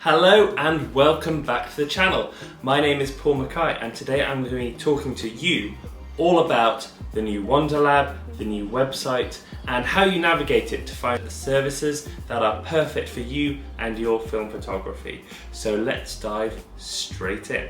Hello and welcome back to the channel. My name is Paul Mackay and today I'm going to be talking to you all about the new Wonderlab, the new website and how you navigate it to find the services that are perfect for you and your film photography. So let's dive straight in.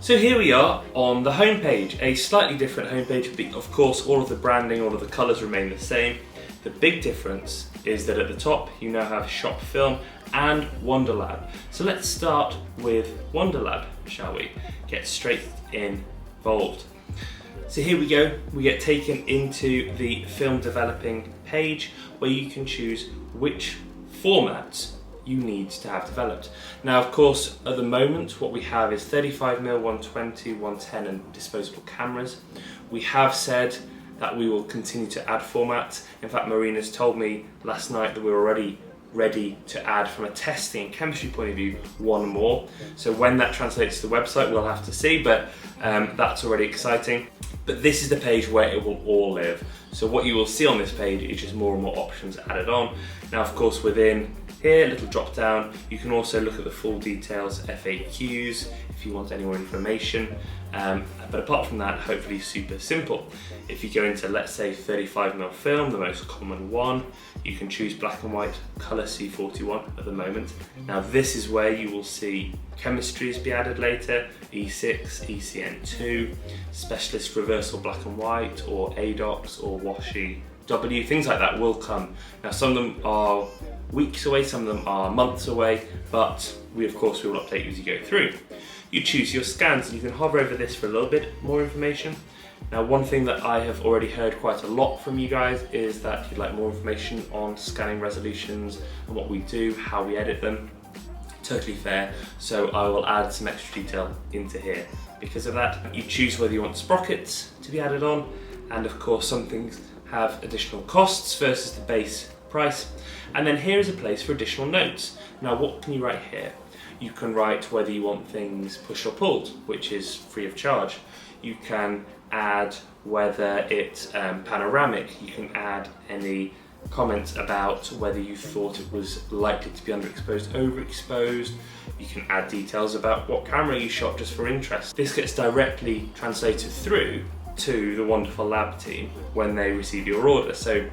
So here we are on the homepage, a slightly different homepage, but of course all of the branding, all of the colours remain the same. The big difference is that at the top you now have Shop Film and Wonderlab. So let's start with Wonderlab, shall we? Get straight involved. So here we go, we get taken into the film developing page where you can choose which formats you need to have developed. Now of course at the moment what we have is 35mm, 120, 110 and disposable cameras. We have said that we will continue to add formats. In fact, Marina's told me last night that we're already ready to add, from a testing and chemistry point of view, one more. So when that translates to the website, we'll have to see, but that's already exciting. But this is the page where it will all live. So what you will see on this page is just more and more options added on. Now, of course, within here, a little drop down, you can also look at the full details, FAQs, if you want any more information. But apart from that, hopefully super simple. If you go into, let's say, 35mm film, the most common one, you can choose black and white, color C41 at the moment. Now this is where you will see chemistries be added later, E6, ECN2, specialist reversal black and white, or ADOX, or Washi W, things like that will come. Now some of them are weeks away, some of them are months away, but we of course will update you as you go through. You choose your scans and you can hover over this for a little bit more information. Now one thing that I have already heard quite a lot from you guys is that you'd like more information on scanning resolutions and what we do, how we edit them. Totally fair, so I will add some extra detail into here. Because of that, you choose whether you want sprockets to be added on, and of course some things have additional costs versus the base price. And then here is a place for additional notes. Now what can you write here? You can write whether you want things push or pulled, which is free of charge. You can add whether it's panoramic. You can add any comments about whether you thought it was likely to be underexposed, overexposed. You can add details about what camera you shot just for interest. This gets directly translated through to the wonderful lab team when they receive your order. So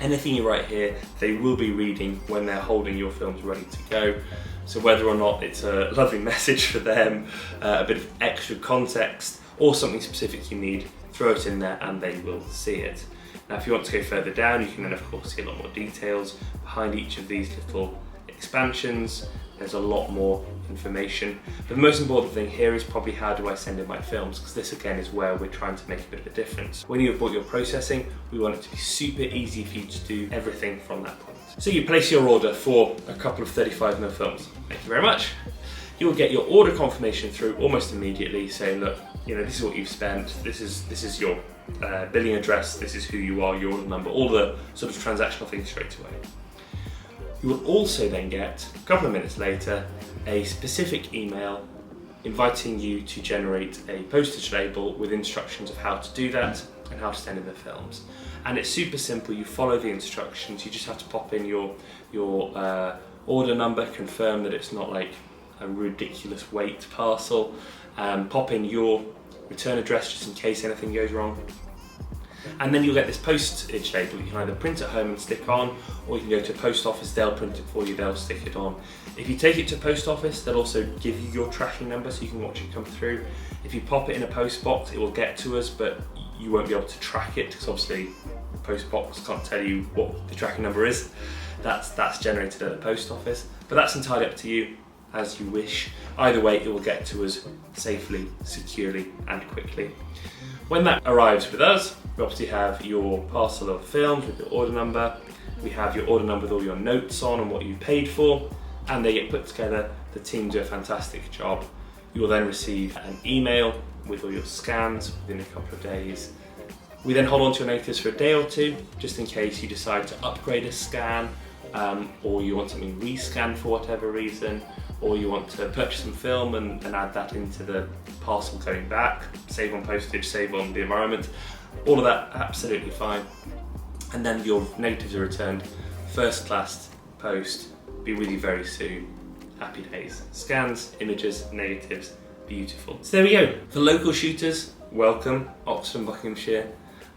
anything you write here, they will be reading when they're holding your films ready to go. So whether or not it's a lovely message for them, a bit of extra context, or something specific you need, throw it in there and they will see it. Now if you want to go further down, you can then of course see a lot more details behind each of these little expansions. There's a lot more information. But the most important thing here is probably how do I send in my films, because this again is where we're trying to make a bit of a difference. When you have bought your processing, we want it to be super easy for you to do everything from that point. So you place your order for a couple of 35mm films. Thank you very much. You will get your order confirmation through almost immediately saying, look, this is what you've spent, this is your billing address, this is who you are, your order number, all the sort of transactional things straight away. You will also then get, a couple of minutes later, a specific email inviting you to generate a postage label with instructions of how to do that and how to send in the films. And it's super simple, you follow the instructions, you just have to pop in your order number, confirm that it's not like a ridiculous weight parcel, pop in your return address just in case anything goes wrong. And then you'll get this postage label. You can either print at home and stick on, or you can go to a post office, they'll print it for you, they'll stick it on. If you take it to post office, they'll also give you your tracking number so you can watch it come through. If you pop it in a post box, it will get to us, but you won't be able to track it because obviously the post box can't tell you what the tracking number is. That's generated at the post office, but that's entirely up to you as you wish. Either way, it will get to us safely, securely, and quickly. When that arrives with us, we obviously have your parcel of films with your order number. We have your order number with all your notes on and what you paid for, and they get put together. The team do a fantastic job. You will then receive an email with all your scans within a couple of days. We then hold on to your negatives for a day or two, just in case you decide to upgrade a scan, or you want something rescanned for whatever reason, or you want to purchase some film and add that into the parcel going back, save on postage, save on the environment, all of that absolutely fine. And then your negatives are returned first class post Be with you very soon. Happy days. Scans, images, negatives, beautiful. So there we go. For local shooters, welcome, Oxford and Buckinghamshire,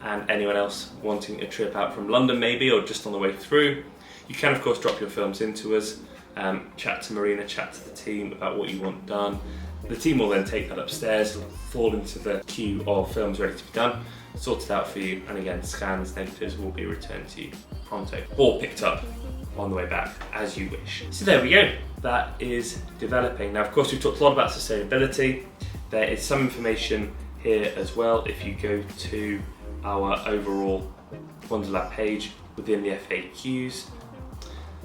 and anyone else wanting a trip out from London maybe, or just on the way through, you can of course drop your films into us, chat to Marina, chat to the team about what you want done. The team will then take that upstairs, fall into the queue of films ready to be done, sorted out for you, and again, scans, negatives will be returned to you pronto, or picked up on the way back, as you wish. So there we go, that is developing. Now of course we've talked a lot about sustainability. There is some information here as well if you go to our overall Wonderlab page within the FAQs.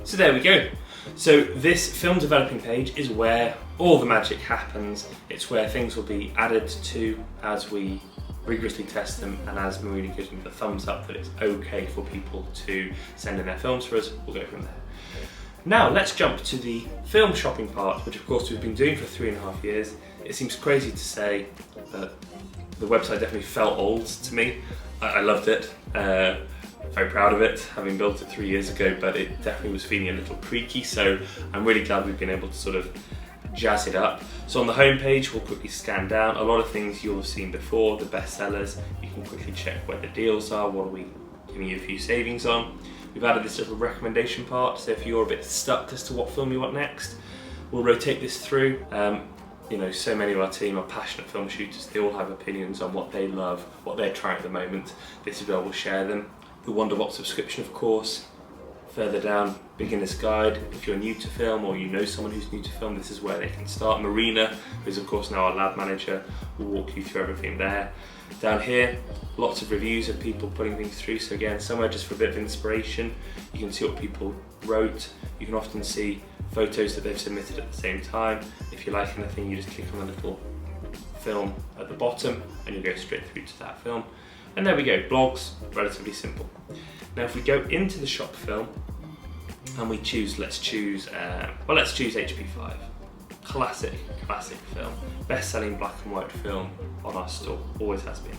So there we go. So this film developing page is where all the magic happens. It's where things will be added to as we rigorously test them, and as Marina gives me the thumbs up that it's okay for people to send in their films for us, we'll go from there. Now let's jump to the film shopping part, which of course we've been doing for 3.5 years. It seems crazy to say that the website definitely felt old to me. I loved it, very proud of it, having built it 3 years ago, but it definitely was feeling a little creaky, so I'm really glad we've been able to sort of jazz it up. So on the homepage, we'll quickly scan down. A lot of things you'll have seen before, the bestsellers. You can quickly check where the deals are, what are we giving you a few savings on. We've added this little recommendation part, so if you're a bit stuck as to what film you want next, we'll rotate this through. You know, so many of our team are passionate film shooters. They all have opinions on what they love, what they're trying at the moment. This is where we'll share them. The Wonderlab subscription, of course. Further down, beginner's guide. If you're new to film or you know someone who's new to film, this is where they can start. Marina, who's of course now our lab manager, will walk you through everything there. Down here, lots of reviews of people putting things through. So again, somewhere just for a bit of inspiration. You can see what people wrote. You can often see photos that they've submitted at the same time. If you like anything, you just click on the little film at the bottom and you'll go straight through to that film. And there we go, blogs, relatively simple. Now if we go into the shop film and we choose, let's choose HP5. Classic film. Best-selling black and white film on our store, always has been.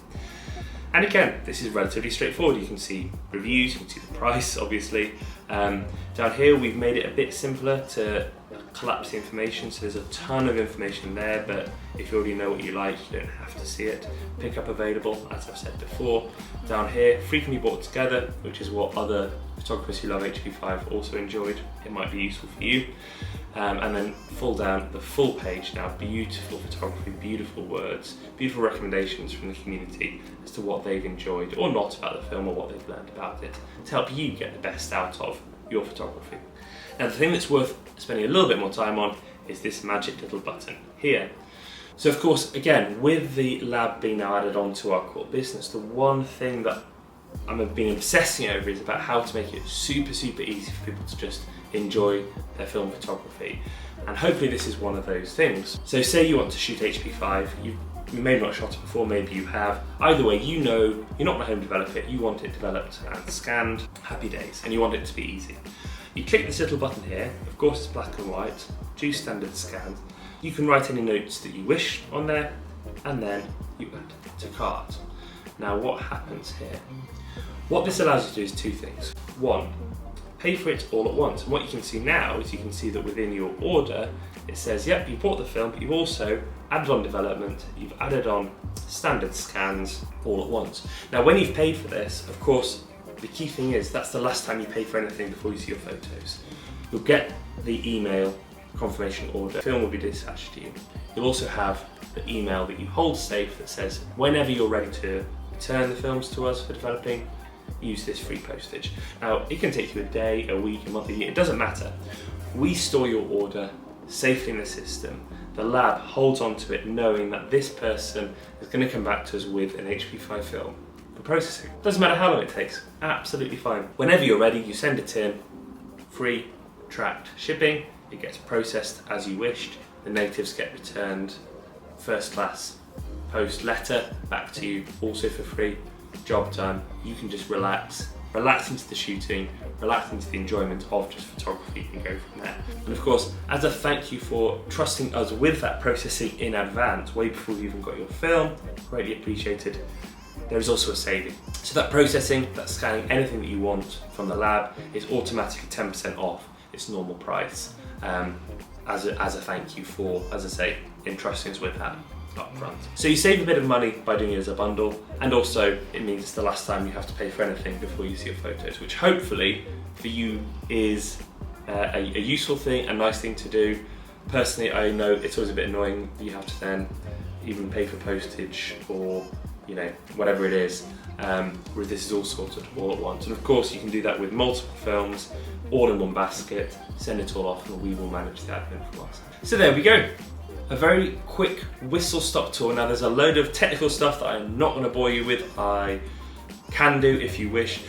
And again, this is relatively straightforward. You can see reviews, you can see the price, obviously. Down here, we've made it a bit simpler to collapse the information, so there's a ton of information there, but if you already know what you like, you don't have to see it. Pickup available, as I've said before. Down here, frequently bought together, which is what other photographers who love HP5 also enjoyed. It might be useful for you. And then down the full page now, beautiful photography, beautiful words, beautiful recommendations from the community as to what they've enjoyed or not about the film or what they've learned about it to help you get the best out of your photography. Now the thing that's worth spending a little bit more time on is this magic little button here. So of course, again, with the lab being now added on to our core business, the one thing that I've been obsessing over is about how to make it super easy for people to just enjoy their film photography. And hopefully this is one of those things. So say you want to shoot HP5, you may have not shot it before, maybe you have. Either way, you know you're not going to home develop it, you want it developed and scanned, happy days, and you want it to be easy. You click this little button here, of course it's black and white, choose standard scan. You can write any notes that you wish on there, and then you add to cart. Now what happens here? What this allows you to do is two things. One, pay for it all at once. And what you can see now is you can see that within your order, it says, yep, you bought the film, but you've also added on development, you've added on standard scans all at once. Now, when you've paid for this, of course, the key thing is that's the last time you pay for anything before you see your photos. You'll get the email confirmation order. The film will be dispatched to you. You'll also have the email that you hold safe that says, whenever you're ready to return the films to us for developing, use this free postage. Now, it can take you a day, a week, a month, a year, it doesn't matter. We store your order safely in the system. The lab holds on to it knowing that this person is going to come back to us with an HP5 film for processing. Doesn't matter how long it takes, absolutely fine. Whenever you're ready, you send it in, free, tracked shipping, it gets processed as you wished, the negatives get returned, first class, post letter back to you, also for free. Job done. You can just relax into the shooting, relax into the enjoyment of just photography and go from there. And of course, as a thank you for trusting us with that processing in advance, way before you even got your film, greatly appreciated, there is also a saving. So that processing, that scanning, anything that you want from the lab is automatically 10% off. its normal price, as a thank you for, as I say, entrusting us with that up front. So you save a bit of money by doing it as a bundle, and also it means it's the last time you have to pay for anything before you see your photos, which hopefully for you is a useful thing, a nice thing to do. Personally, I know it's always a bit annoying that you have to then even pay for postage or, you know, whatever it is, where this is all sorted all at once. And of course you can do that with multiple films, all in one basket, send it all off and we will manage the admin for us. So there we go. A very quick whistle-stop tour. Now there's a load of technical stuff that I'm not going to bore you with. I can do if you wish.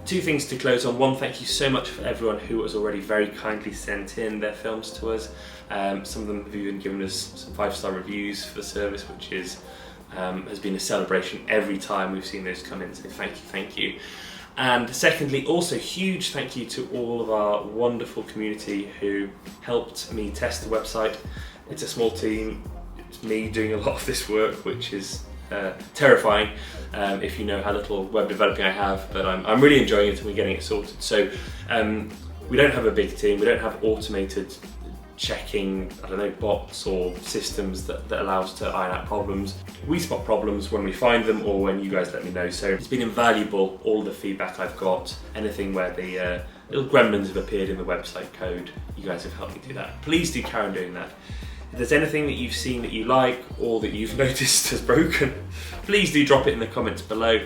Two things to close on. One, thank you so much for everyone who has already very kindly sent in their films to us. Some of them have even given us some 5-star reviews for the service, which is has been a celebration every time we've seen those come in, so thank you. And secondly, also huge thank you to all of our wonderful community who helped me test the website. It's a small team, it's me doing a lot of this work, which is terrifying if you know how little web developing I have, but I'm really enjoying it and we're getting it sorted. So we don't have a big team, we don't have automated checking, I don't know, bots or systems that allow us to iron out problems. We spot problems when we find them or when you guys let me know. So it's been invaluable, all the feedback I've got, anything where the little gremlins have appeared in the website code, you guys have helped me do that. Please do carry on doing that. If there's anything that you've seen that you like or that you've noticed has broken, please do drop it in the comments below.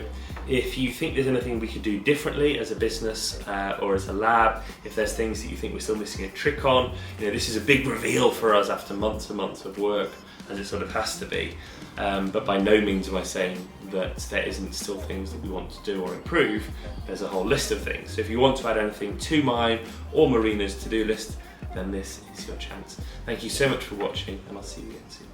If you think there's anything we could do differently as a business or as a lab, if there's things that you think we're still missing a trick on, you know, this is a big reveal for us after months and months of work, as it sort of has to be. But by no means am I saying that there isn't still things that we want to do or improve. There's a whole list of things. So if you want to add anything to mine or Marina's to-do list, then this is your chance. Thank you so much for watching, and I'll see you again soon.